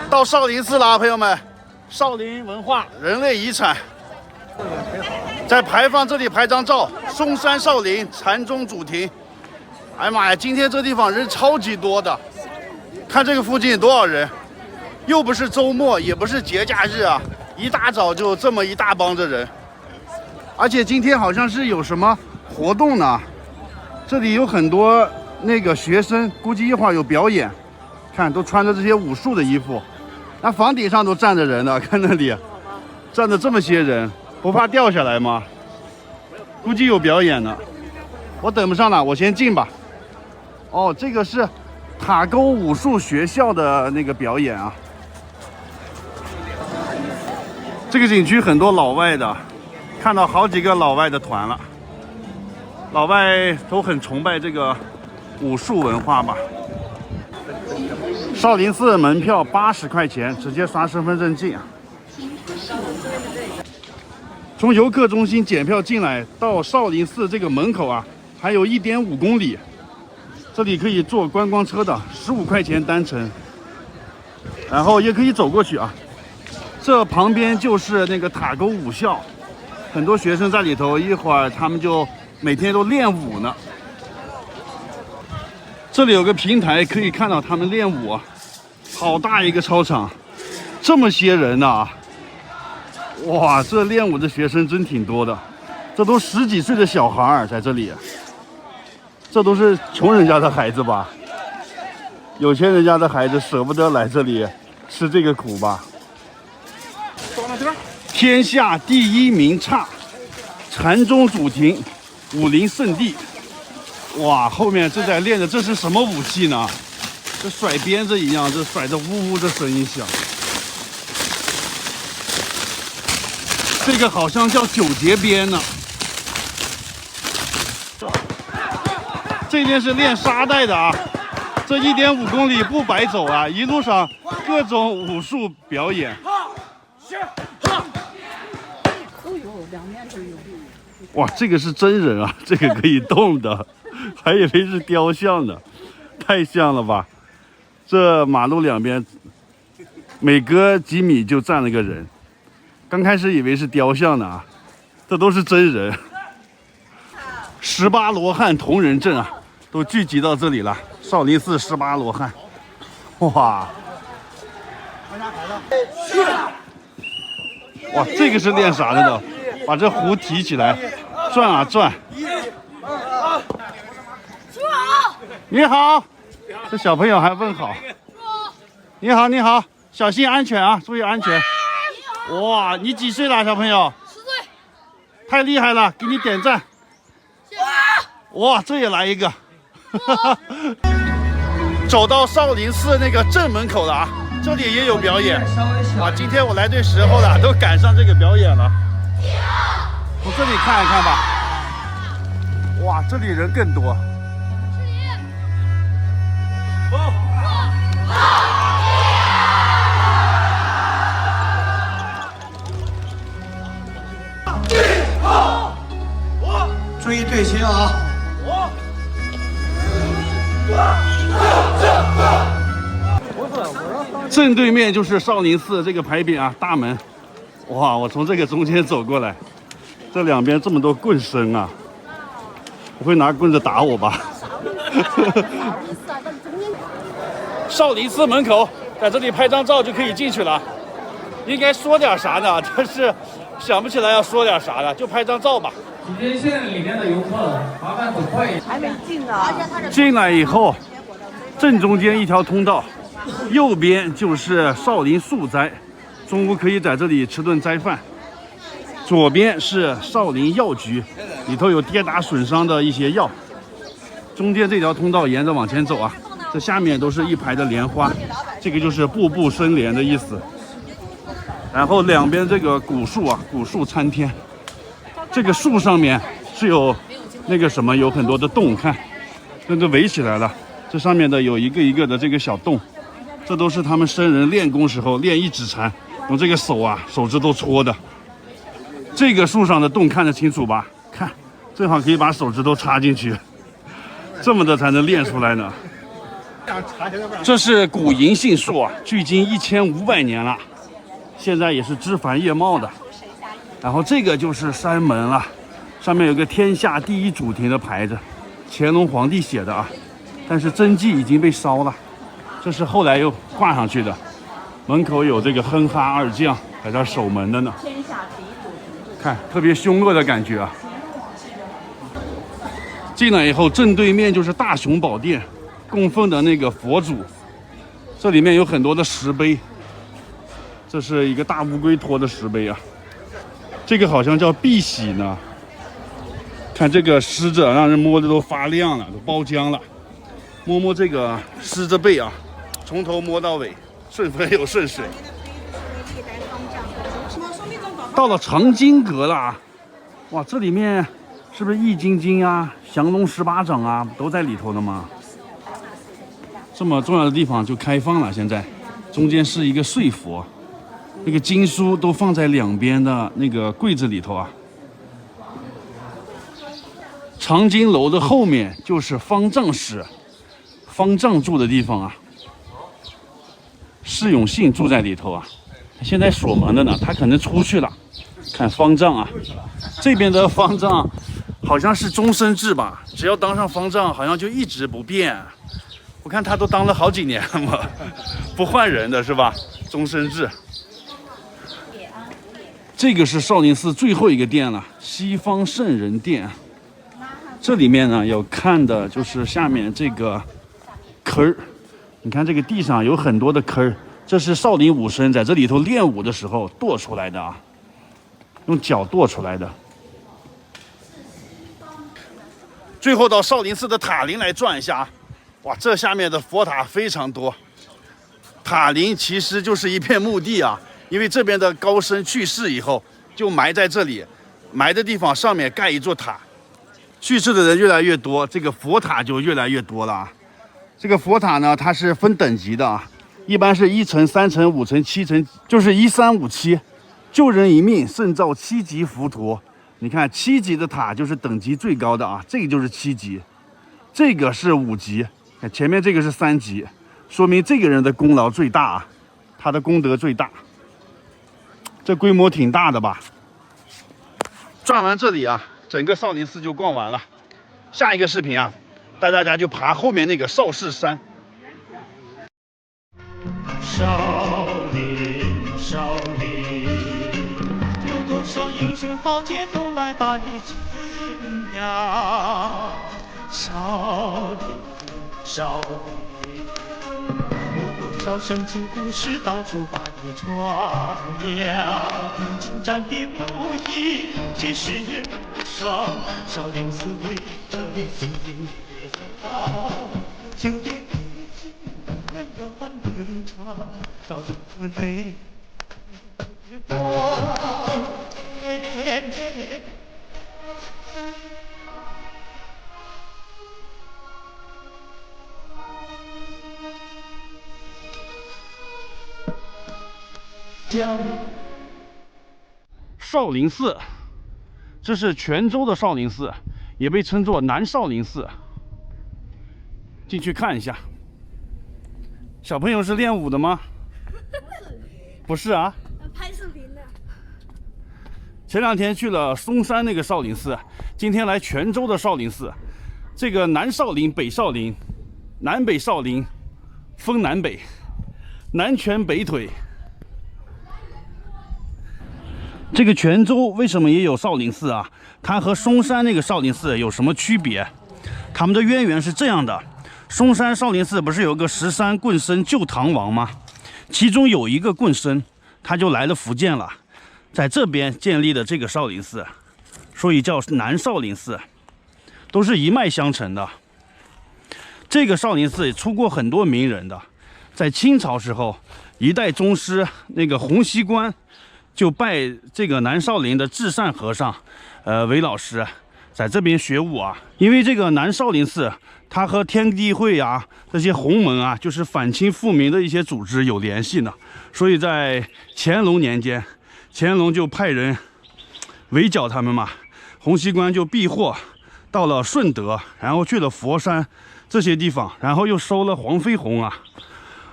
到少林寺了，朋友们，少林文化人类遗产，在牌坊这里拍张照。嵩山少林禅宗主庭。哎呀妈呀，今天这地方人超级多的，看这个附近多少人，又不是周末，也不是节假日啊，一大早就这么一大帮着人，而且今天好像是有什么活动呢，这里有很多那个学生，估计一会儿有表演，看都穿着这些武术的衣服，那房顶上都站着人呢，看那里站着这么些人，不怕掉下来吗？估计有表演呢，我等不上了，我先进吧。哦，这个是塔沟武术学校的那个表演啊。这个景区很多老外的，看到好几个老外的团了。老外都很崇拜这个武术文化吧。少林寺门票80块钱，直接刷身份证进啊。从游客中心检票进来到少林寺这个门口啊，还有1.5公里。这里可以坐观光车的，15块钱单程，然后也可以走过去啊。这旁边就是那个塔沟武校，很多学生在里头，一会儿他们就每天都练武呢。这里有个平台可以看到他们练武啊，好大一个操场，这么些人呐，哇，这练武的学生真挺多的，这都10几岁的小孩在这里。这都是穷人家的孩子吧？有钱人家的孩子舍不得来这里吃这个苦吧？天下第一名刹，禅宗主庭，武林圣地。哇，后面正在练的这是什么武器呢？这甩鞭子一样，这甩着呜呜的声音响。这个好像叫9节鞭呢。这边是练沙袋的啊，这1.5公里不白走啊，一路上各种武术表演。哇，这个是真人啊，这个可以动的，还以为是雕像呢，太像了吧？这马路两边每隔几米就站了个人，刚开始以为是雕像呢啊，这都是真人。18罗汉同仁阵啊，都聚集到这里了。少林寺18罗汉，哇！哇，这个是练啥的呢？把这壶提起来，转啊转。你好，这小朋友还问好。你好，你好，小心安全啊，注意安全。哇，你几岁了，小朋友？10岁。太厉害了，给你点赞。哇，这也来一个！走到少林寺那个正门口了啊，这里也有表演。哇，今天我来对时候了，都赶上这个表演了。从这里看一看吧。哇，这里人更多。注意队形啊！正对面就是少林寺这个牌匾啊，大门。哇，我从这个中间走过来，这两边这么多棍身啊，不会拿棍子打我吧？少林寺门口，在这里拍张照就可以进去了。应该说点啥呢？但是想不起来要说点啥了，就拍张照吧。今天现在里面的游客，麻烦走快一点。还没进呢。进来以后，正中间一条通道，右边就是少林素斋，中午可以在这里吃顿斋饭。左边是少林药局，里头有跌打损伤的一些药。中间这条通道沿着往前走啊，这下面都是一排的莲花，这个就是步步生莲的意思。然后两边这个古树啊，古树参天。这个树上面是有那个什么，有很多的洞，看，跟着围起来了。这上面的有一个一个的这个小洞，这都是他们僧人练功时候练一指禅，用这个手啊手指头戳的。这个树上的洞看得清楚吧？看，正好可以把手指头插进去，这么的才能练出来呢。这是古银杏树啊，距今1500年了，现在也是枝繁叶茂的。然后这个就是山门了，上面有个天下第一主题的牌子，乾隆皇帝写的啊，但是真迹已经被烧了，这是后来又挂上去的。门口有这个哼哈二将在这守门的呢，看特别凶恶的感觉啊。进来以后，正对面就是大雄宝殿，供奉的那个佛祖，这里面有很多的石碑，这是一个大乌龟托的石碑啊，这个好像叫碧玺呢。看这个狮子让人摸的都发亮了，都包浆了。摸摸这个狮子背啊，从头摸到尾，顺风又顺水。到了藏经阁了啊，哇，这里面是不是易筋经啊、降龙18掌啊都在里头的吗？这么重要的地方就开放了，现在中间是一个睡佛，那个经书都放在两边的那个柜子里头啊。藏经楼的后面就是方丈室，方丈住的地方啊。释永信住在里头啊，现在锁门的呢，他可能出去了。看方丈啊，这边的方丈好像是终身制吧，只要当上方丈，好像就一直不变。我看他都当了好几年了嘛，不换人的是吧？终身制。这个是少林寺最后一个殿了，西方圣人殿。这里面呢有看的就是下面这个坑儿，你看这个地上有很多的坑儿，这是少林武僧在这里头练武的时候剁出来的啊，用脚剁出来的。最后到少林寺的塔林来转一下，哇，这下面的佛塔非常多。塔林其实就是一片墓地啊，因为这边的高僧去世以后就埋在这里，埋的地方上面盖一座塔。去世的人越来越多，这个佛塔就越来越多了啊。这个佛塔呢，它是分等级的啊，一般是1层、3层、5层、7层，就是1357，救人一命胜造7级浮屠。你看7级的塔就是等级最高的啊，这个就是7级，这个是5级，前面这个是3级，说明这个人的功劳最大啊，他的功德最大。这规模挺大的吧？转完这里啊，整个少林寺就逛完了。下一个视频啊，带大家就爬后面那个少室山。少林，有多少英雄豪杰都来拜见呀！少林，有多少生存故事到处把你传扬，精湛的武艺皆是上，少林寺为这里心灵的就点人愿能唱到这内。少林寺，这是泉州的少林寺，也被称作南少林寺。进去看一下。小朋友是练武的吗？不是啊，拍视频的。前2天去了嵩山那个少林寺，今天来泉州的少林寺。这个南少林、北少林，南北少林分南北，南拳北腿。这个泉州为什么也有少林寺啊？它和嵩山那个少林寺有什么区别？他们的渊源是这样的：嵩山少林寺不是有个13棍僧救唐王吗？其中有一个棍僧，他就来了福建了，在这边建立的这个少林寺，所以叫南少林寺，都是一脉相承的。这个少林寺也出过很多名人的，在清朝时候，一代宗师那个洪熙官就拜这个南少林的智善和尚，为老师，在这边学武啊。因为这个南少林寺，它和天地会啊这些洪门啊，就是反清复明的一些组织有联系呢。所以在乾隆年间，乾隆就派人围剿他们嘛，洪熙官就避祸到了顺德，然后去了佛山，这些地方，然后又收了黄飞鸿啊，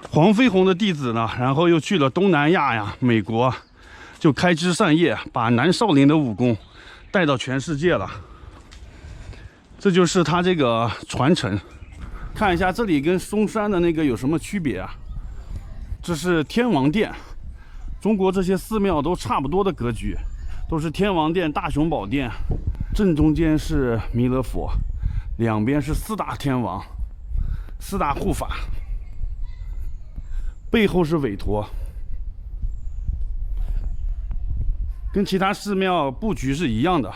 黄飞鸿的弟子呢，然后又去了东南亚呀、美国，就开枝散叶，把南少林的武功带到全世界了。这就是他这个传承。看一下这里跟嵩山的那个有什么区别啊？这是天王殿，中国这些寺庙都差不多的格局，都是天王殿、大雄宝殿，正中间是弥勒佛，两边是四大天王、四大护法，背后是韦陀，跟其他寺庙布局是一样的。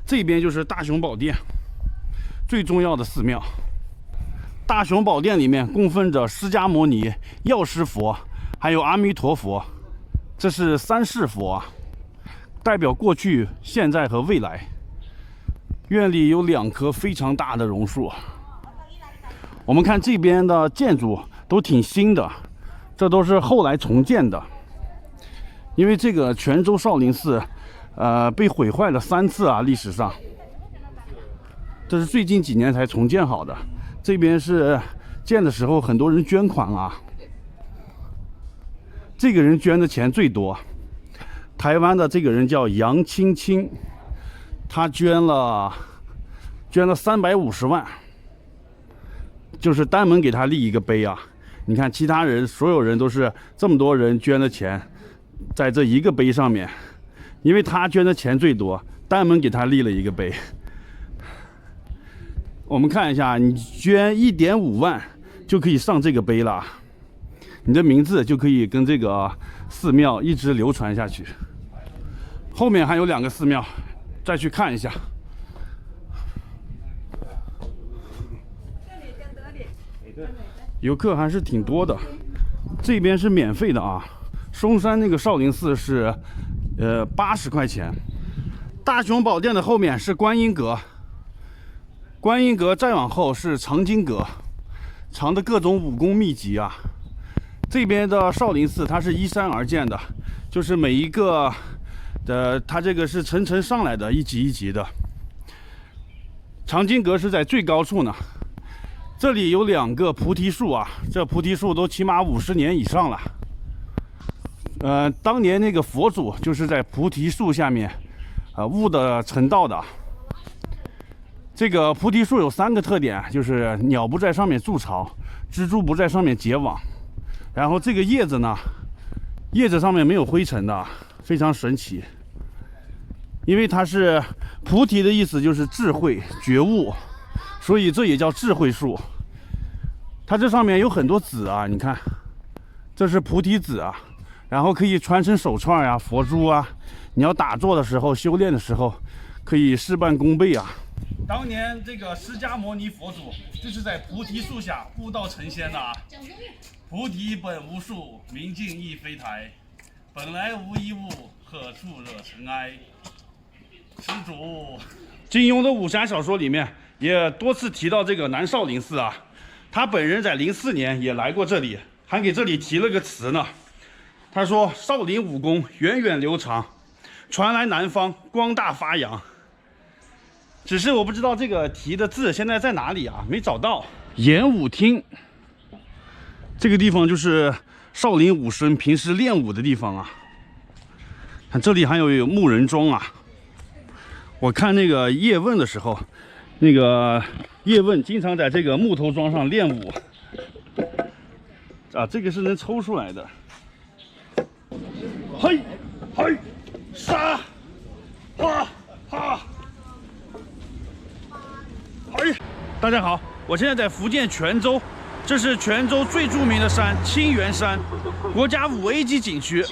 这边就是大雄宝殿，最重要的寺庙。大雄宝殿里面供奉着释迦牟尼、药师佛，还有阿弥陀佛，这是三世佛，代表过去、现在和未来。院里有2棵非常大的榕树。我们看这边的建筑都挺新的，这都是后来重建的。因为这个泉州少林寺，被毁坏了3次啊，历史上。这是最近几年才重建好的。这边是建的时候很多人捐款啊，这个人捐的钱最多。台湾的这个人叫杨青青，他捐了350万，就是单门给他立一个碑啊。你看其他人所有人都是这么多人捐的钱，在这一个碑上面，因为他捐的钱最多，单门给他立了一个碑。我们看一下，你捐1.5万就可以上这个碑了，你的名字就可以跟这个寺庙一直流传下去。后面还有2个寺庙，再去看一下。游客还是挺多的，这边是免费的啊。嵩山那个少林寺是80块钱。大雄宝殿的后面是观音阁。观音阁再往后是藏经阁，藏的各种武功秘籍啊。这边的少林寺它是依山而建的，就是每一个的它这个是层层上来的，一级一级的。藏经阁是在最高处呢。这里有2个菩提树啊，这菩提树都起码50年以上了。当年那个佛祖就是在菩提树下面悟的成道的。这个菩提树有3个特点，就是鸟不在上面筑巢，蜘蛛不在上面结网，然后这个叶子呢，叶子上面没有灰尘的，非常神奇。因为它是菩提的意思就是智慧觉悟，所以这也叫智慧树。它这上面有很多籽啊，你看，这是菩提籽啊，然后可以穿成手串啊、佛珠啊，你要打坐的时候、修炼的时候，可以事半功倍啊。当年这个释迦牟尼佛祖就是在菩提树下悟道成仙的啊。菩提本无树，明镜亦非台，本来无一物，何处惹尘埃。施主，金庸的武侠小说里面也多次提到这个南少林寺啊，他本人在04年也来过这里，还给这里题了个词呢。他说少林武功源远流长，传来南方，光大发扬。只是我不知道这个题的字现在在哪里啊，没找到。演武厅这个地方就是少林武生平时练武的地方啊。看这里还有木人桩啊。我看那个叶问的时候，那个叶问经常在这个木头桩上练武啊，这个是能抽出来的。嘿，嘿，杀，哈哈。大家好，我现在在福建泉州，这是泉州最著名的山清源山，国家5A 级景区。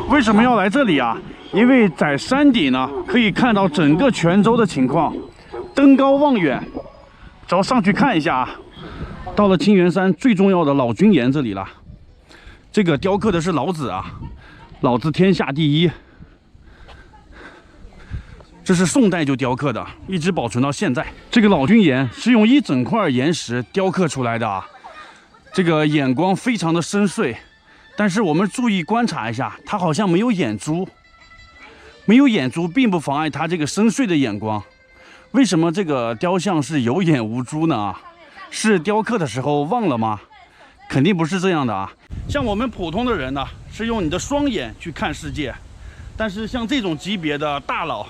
为什么要来这里啊？因为在山顶呢，可以看到整个泉州的情况，登高望远。走上去看一下啊。到了清源山最重要的老君岩这里了，这个雕刻的是老子啊，老子天下第一。这是宋代就雕刻的，一直保存到现在。这个老君岩是用一整块岩石雕刻出来的啊，这个眼光非常的深邃，但是我们注意观察一下，它好像没有眼珠，没有眼珠并不妨碍它这个深邃的眼光。为什么这个雕像是有眼无珠呢？是雕刻的时候忘了吗？肯定不是这样的啊。像我们普通的人呢，是用你的双眼去看世界，但是像这种级别的大佬，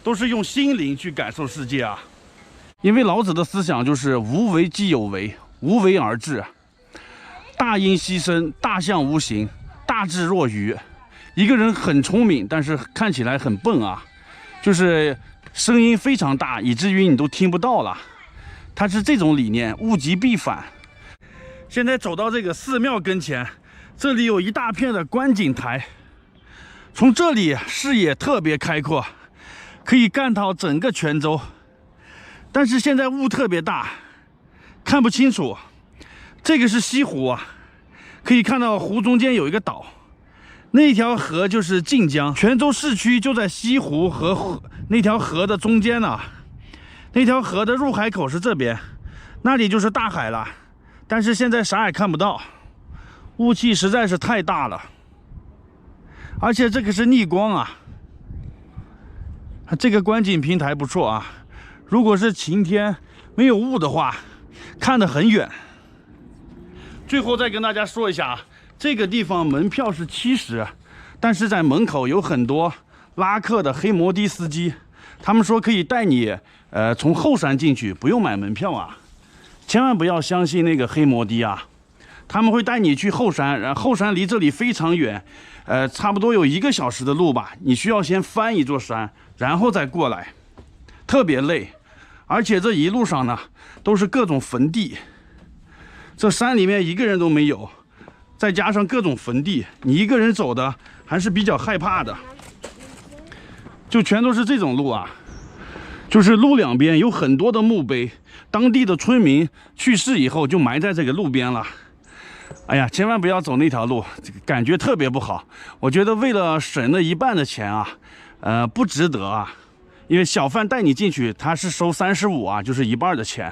都是用心灵去感受世界啊。因为老子的思想就是无为即有为，无为而治。大音希声，大象无形，大智若愚。一个人很聪明，但是看起来很笨啊，就是声音非常大，以至于你都听不到了。他是这种理念，物极必反。现在走到这个寺庙跟前，这里有一大片的观景台，从这里视野特别开阔，可以看到整个泉州。但是现在雾特别大，看不清楚。这个是西湖啊，可以看到湖中间有一个岛，那条河就是晋江。泉州市区就在西湖和那条河的中间呢。那条河的入海口是这边，那里就是大海了。但是现在啥也看不到，雾气实在是太大了，而且这个是逆光啊。这个观景平台不错啊，如果是晴天没有雾的话，看得很远。最后再跟大家说一下，这个地方门票是70，但是在门口有很多拉客的黑摩的司机，他们说可以带你从后山进去，不用买门票啊。千万不要相信那个黑摩的啊，他们会带你去后山，然后后山离这里非常远，差不多有1个小时的路吧，你需要先翻一座山，然后再过来，特别累。而且这一路上呢，都是各种坟地，这山里面一个人都没有，再加上各种坟地，你一个人走的还是比较害怕的。就全都是这种路啊，就是路两边有很多的墓碑，当地的村民去世以后就埋在这个路边了。哎呀，千万不要走那条路，这个感觉特别不好。我觉得为了省了1半的钱啊，不值得啊。因为小贩带你进去，他是收35啊，就是1半的钱。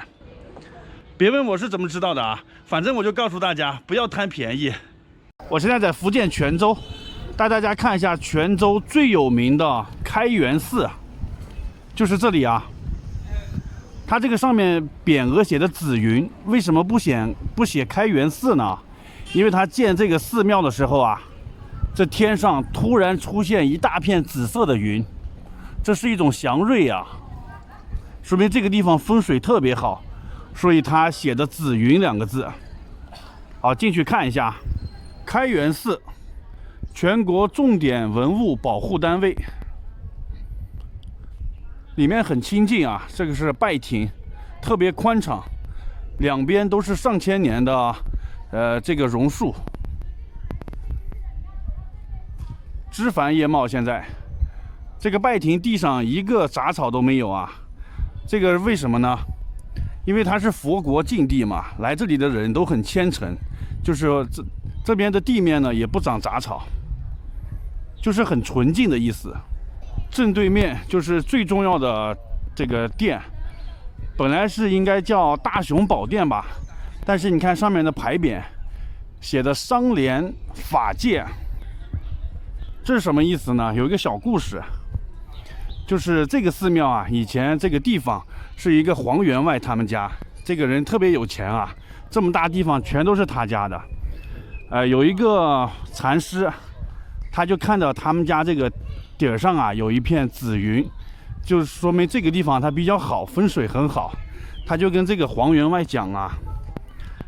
别问我是怎么知道的啊，反正我就告诉大家，不要贪便宜。我现在在福建泉州，带大家看一下泉州最有名的开元寺，就是这里啊。它这个上面匾额写的紫云，为什么不写开元寺呢？因为它建这个寺庙的时候啊，这天上突然出现一大片紫色的云，这是一种祥瑞啊，说明这个地方风水特别好，所以它写的紫云2个字。好，进去看一下，开元寺，全国重点文物保护单位。里面很清静啊，这个是拜亭，特别宽敞，两边都是上千年的这个榕树，枝繁叶茂。现在这个拜亭地上一个杂草都没有啊，这个为什么呢？因为它是佛国禁地嘛，来这里的人都很虔诚，就是这边的地面呢也不长杂草，就是很纯净的意思。正对面就是最重要的这个殿，本来是应该叫大雄宝殿吧，但是你看上面的牌匾写的商廉法界，这是什么意思呢？有一个小故事，就是这个寺庙啊，以前这个地方是一个黄员外他们家，这个人特别有钱啊，这么大地方全都是他家的。有一个禅师，他就看到他们家这个顶儿上啊有一片紫云，就是说明这个地方它比较好，风水很好。他就跟这个黄员外讲啊，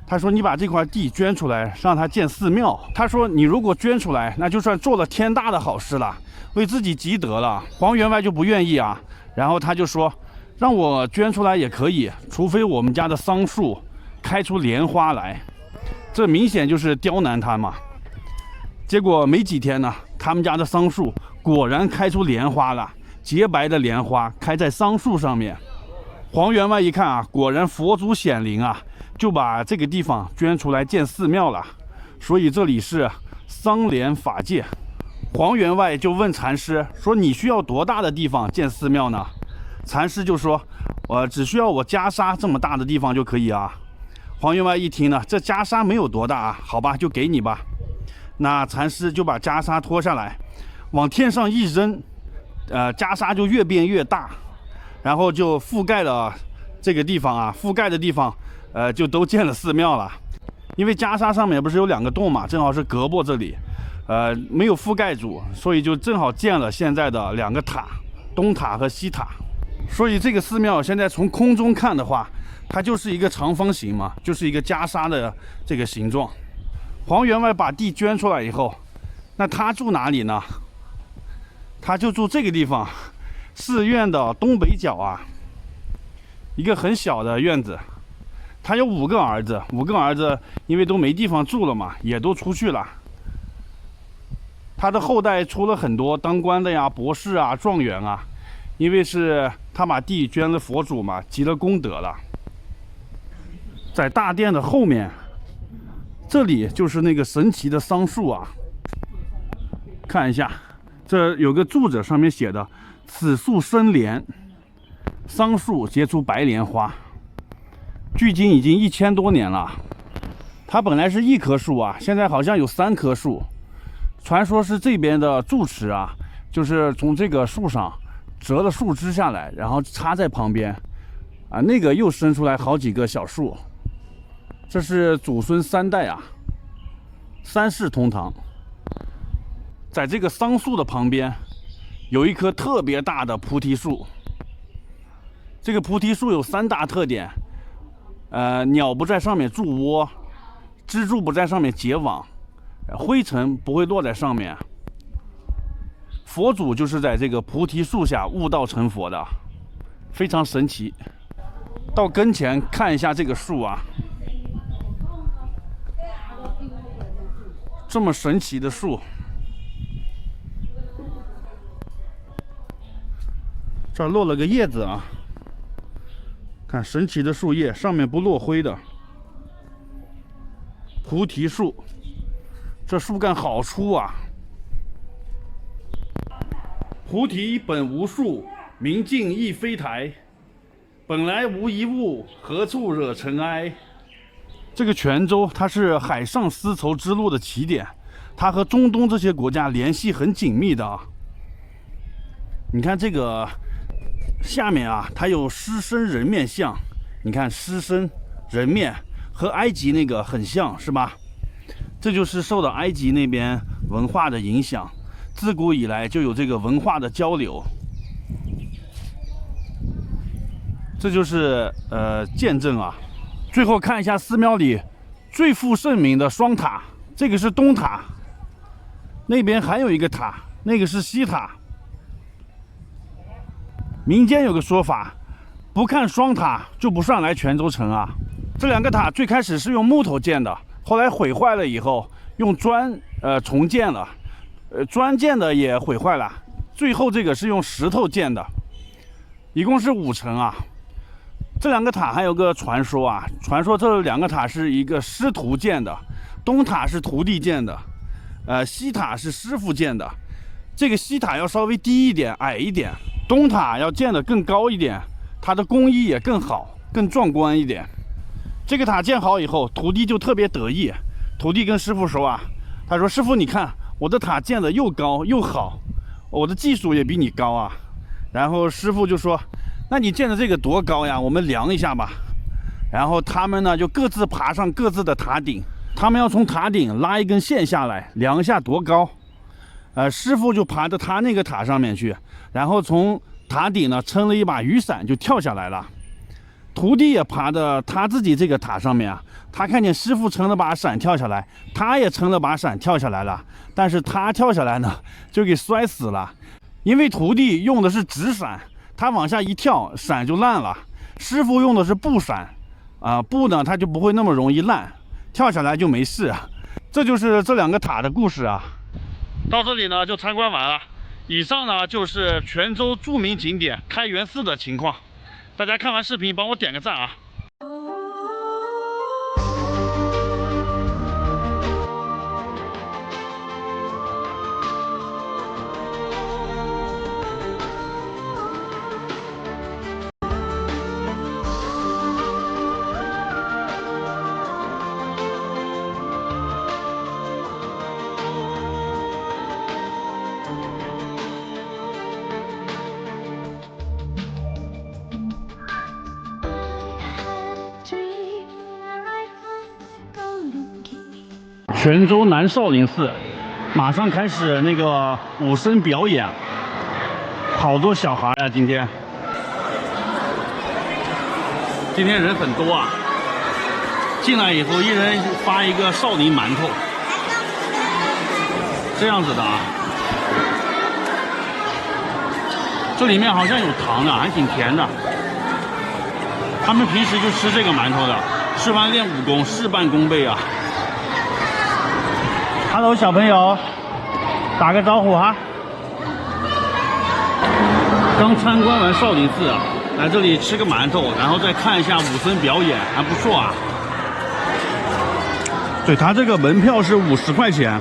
他说你把这块地捐出来，让他建寺庙。他说你如果捐出来，那就算做了天大的好事了，为自己积德了。黄员外就不愿意啊，然后他就说让我捐出来也可以，除非我们家的桑树开出莲花来。这明显就是刁难他嘛。结果没几天呢，他们家的桑树果然开出莲花了，洁白的莲花开在桑树上面。黄员外一看啊，果然佛祖显灵啊，就把这个地方捐出来建寺庙了。所以这里是桑廉法界。黄员外就问禅师说：“你需要多大的地方建寺庙呢？”禅师就说：“我只需要我袈裟这么大的地方就可以啊。”黄员外一听呢，这袈裟没有多大啊，好吧，就给你吧。那禅师就把袈裟脱下来，往天上一扔，袈裟就越变越大，然后就覆盖了这个地方啊，覆盖的地方，就都建了寺庙了。因为袈裟上面不是有2个洞嘛，正好是胳膊这里，没有覆盖住，所以就正好建了现在的2个塔，东塔和西塔。所以这个寺庙现在从空中看的话，它就是一个长方形嘛，就是一个袈裟的这个形状。黄员外把地捐出来以后，那他住哪里呢？他就住这个地方，寺院的东北角啊，一个很小的院子。他有5个儿子，5个儿子因为都没地方住了嘛，也都出去了。他的后代出了很多当官的呀、博士啊、状元啊，因为是他把地捐了佛祖嘛，积了功德了。在大殿的后面，这里就是那个神奇的桑树啊，看一下，这有个柱子，上面写的“此树生莲，桑树结出白莲花”。距今已经1000多年了。它本来是1棵树啊，现在好像有3棵树。传说是这边的住持啊，就是从这个树上折了树枝下来，然后插在旁边啊，那个又生出来好几个小树。这是祖孙3代啊，3世同堂。在这个桑树的旁边有一棵特别大的菩提树。这个菩提树有3大特点。鸟不在上面筑窝，蜘蛛不在上面结网，灰尘不会落在上面。佛祖就是在这个菩提树下悟道成佛的，非常神奇。到跟前看一下这个树啊，这么神奇的树，这儿落了个叶子啊。看神奇的树叶，上面不落灰的菩提树，这树干好粗啊！菩提本无树，明镜亦非台，本来无一物，何处惹尘埃？这个泉州它是海上丝绸之路的起点，它和中东这些国家联系很紧密的啊。你看这个下面啊，它有狮身人面像，你看狮身人面和埃及那个很像，是吧？这就是受到埃及那边文化的影响，自古以来就有这个文化的交流。这就是见证啊。最后看一下寺庙里最负盛名的双塔，这个是东塔，那边还有一个塔，那个是西塔。民间有个说法，不看双塔就不上来泉州城啊。这2个塔最开始是用木头建的，后来毁坏了以后用砖重建了，砖建的也毁坏了，最后这个是用石头建的，一共是5层啊。这2个塔还有个传说啊，传说这2个塔是一个师徒建的，东塔是徒弟建的，西塔是师傅建的。这个西塔要稍微低一点，矮一点。东塔要建得更高一点，它的工艺也更好，更壮观一点。这个塔建好以后，徒弟就特别得意。徒弟跟师傅说啊，他说：“师傅，你看我的塔建得又高又好，我的技术也比你高啊。”然后师傅就说：“那你建的这个多高呀？我们量一下吧。”然后他们呢就各自爬上各自的塔顶，他们要从塔顶拉一根线下来，量一下多高。师傅就爬到他那个塔上面去，然后从塔顶呢撑了一把雨伞就跳下来了。徒弟也爬到他自己这个塔上面啊，他看见师傅撑了把伞跳下来，他也撑了把伞跳下来了，但是他跳下来呢就给摔死了，因为徒弟用的是纸伞，他往下一跳伞就烂了，师傅用的是布伞布呢它就不会那么容易烂，跳下来就没事啊。这就是这2个塔的故事啊。到这里呢就参观完了。以上呢就是泉州著名景点开元寺的情况。大家看完视频帮我点个赞啊。泉州南少林寺马上开始那个武生表演，好多小孩呀、今天人很多啊。进来以后，一人发一个少林馒头，这样子的啊。这里面好像有糖的，还挺甜的。他们平时就吃这个馒头的，吃完练武功，事半功倍啊。Hello， 小朋友，打个招呼哈。刚参观完少林寺啊，来这里吃个馒头，然后再看一下武僧表演，还不错啊。对，他这个门票是50块钱。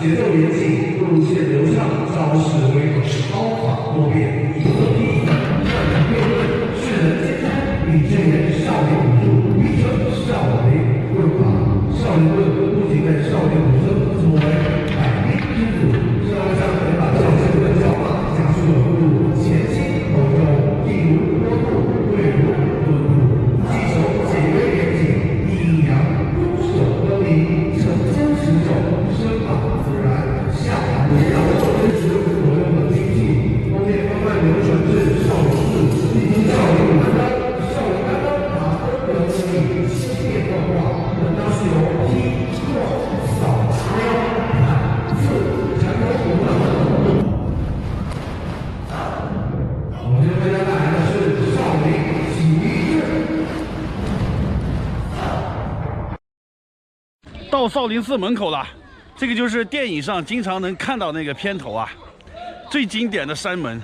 节奏严谨，路线流畅，招式威猛，刀法多变，一个第一，善良辩论，世人皆知。李正言少林武术，秘称少林棍法。少林棍不仅被少林武僧称为百兵之祖，社会上也把少林棍教法讲述了步入前心后重，一如波度，贵如顿度，技手简约严谨，阴阳攻守分明，成真实手，身法自然，下盘围绕真实所用的兵器，后面慢慢流传至少林寺，历经少林武丹，少林丹把分流功力千变万化，本当是由劈、破、扫、撩、砍、刺、缠头五等。我们为大家带来的是少林起义志。到少林寺门口了，这个就是电影上经常能看到那个片头啊，最经典的山门。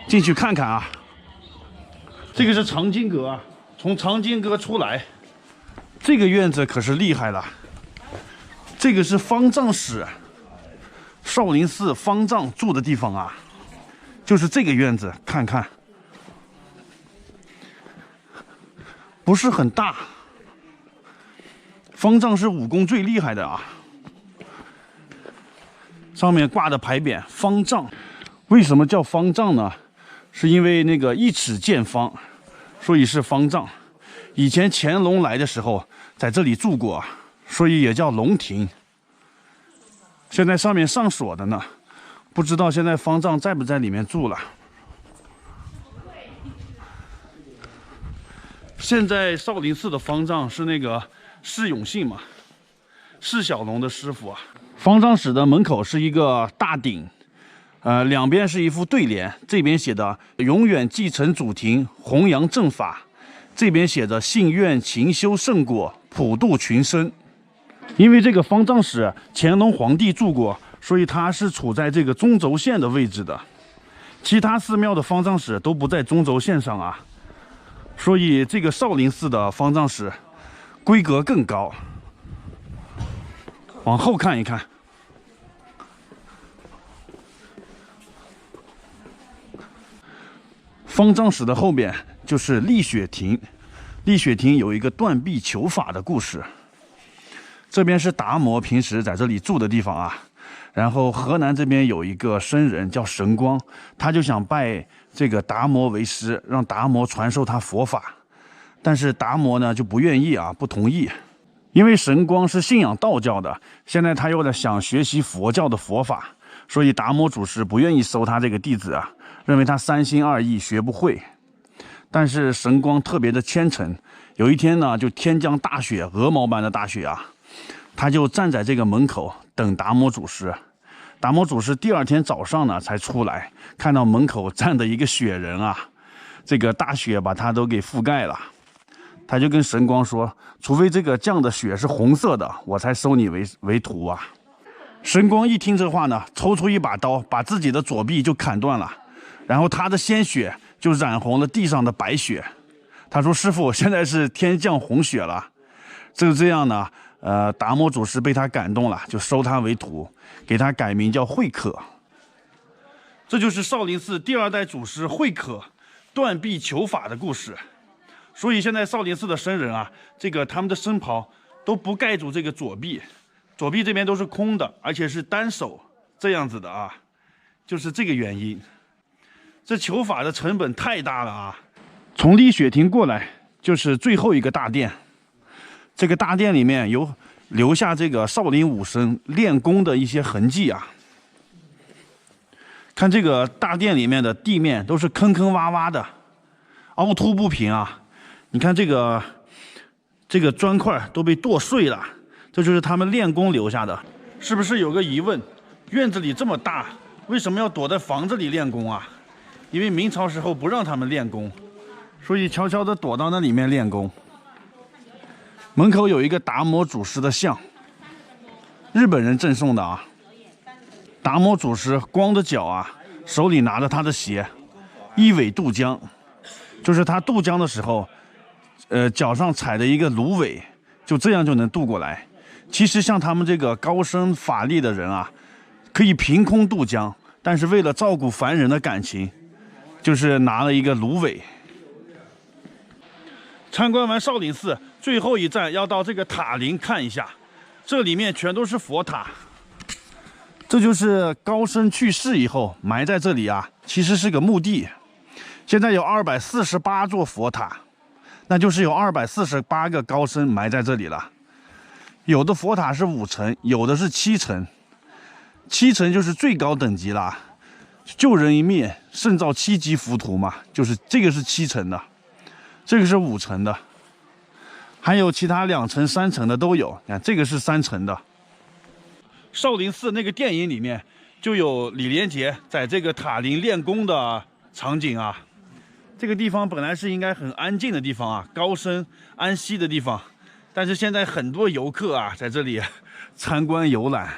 进去看看啊，这个是藏经阁啊，从藏经阁出来，这个院子可是厉害了。这个是方丈室，少林寺方丈住的地方啊，就是这个院子，看看，不是很大。方丈是武功最厉害的啊，上面挂的牌匾方丈。为什么叫方丈呢？是因为那个一尺见方，所以是方丈。以前乾隆来的时候在这里住过，所以也叫龙庭。现在上面上锁的呢，不知道现在方丈在不在里面住了。现在少林寺的方丈是那个释永信嘛，释小龙的师傅啊。方丈室的门口是一个大鼎，两边是一副对联，这边写的“永远继承祖庭，弘扬正法”，这边写着“信愿勤修圣果，普度群生”。因为这个方丈室乾隆皇帝住过，所以它是处在这个中轴线的位置的。其他寺庙的方丈室都不在中轴线上啊，所以这个少林寺的方丈室规格更高。往后看一看，方丈室的后边就是丽雪亭。丽雪亭有一个断臂求法的故事。这边是达摩平时在这里住的地方啊。然后河南这边有一个僧人叫神光，他就想拜这个达摩为师，让达摩传授他佛法。但是达摩呢就不愿意啊，不同意。因为神光是信仰道教的，现在他又在想学习佛教的佛法，所以达摩祖师不愿意收他这个弟子啊，认为他三心二意学不会。但是神光特别的虔诚，有一天呢，就天降大雪，鹅毛般的大雪啊，他就站在这个门口等达摩祖师。达摩祖师第二天早上呢才出来，看到门口站的一个雪人啊，这个大雪把他都给覆盖了。他就跟神光说，除非这个降的雪是红色的，我才收你为徒啊。神光一听这话呢，抽出一把刀，把自己的左臂就砍断了，然后他的鲜血就染红了地上的白雪。他说：“师傅，现在是天降红雪了。”就这样呢，达摩祖师被他感动了，就收他为徒，给他改名叫慧可。这就是少林寺第2代祖师慧可断臂求法的故事。所以现在少林寺的僧人啊，他们的僧袍都不盖住这个左臂，左臂这边都是空的，而且是单手这样子的啊，就是这个原因。这求法的成本太大了啊！从丽雪亭过来就是最后一个大殿，这个大殿里面有留下这个少林武僧练功的一些痕迹啊。看这个大殿里面的地面都是坑坑洼洼的，凹凸不平啊。你看这个砖块都被剁碎了，这就是他们练功留下的。是不是有个疑问？院子里这么大，为什么要躲在房子里练功啊？因为明朝时候不让他们练功，所以悄悄地躲到那里面练功。门口有一个达摩祖师的像，日本人赠送的啊。达摩祖师光着脚啊，手里拿着他的鞋，一苇渡江，就是他渡江的时候，脚上踩着一个芦苇，就这样就能渡过来。其实像他们这个高深法力的人啊，可以凭空渡江，但是为了照顾凡人的感情，就是拿了一个芦苇。参观完少林寺，最后一站要到这个塔林看一下，这里面全都是佛塔。这就是高僧去世以后埋在这里啊，其实是个墓地。现在有248座佛塔，那就是有248个高僧埋在这里了。有的佛塔是5层，有的是7层，7层就是最高等级了，救人一命胜造7级浮屠嘛，就是这个是7层的，这个是5层的，还有其他2层、3层的都有。你看这个是3层的。少林寺那个电影里面就有李连杰在这个塔林练功的场景啊。这个地方本来是应该很安静的地方啊，高僧安息的地方，但是现在很多游客啊在这里参观游览。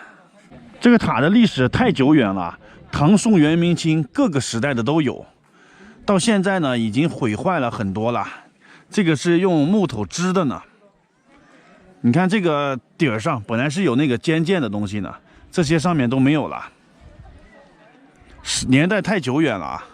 这个塔的历史太久远了，唐宋元明清各个时代的都有，到现在呢已经毁坏了很多了。这个是用木头支的呢。你看这个底儿上本来是有那个尖尖的东西呢，这些上面都没有了，年代太久远了啊。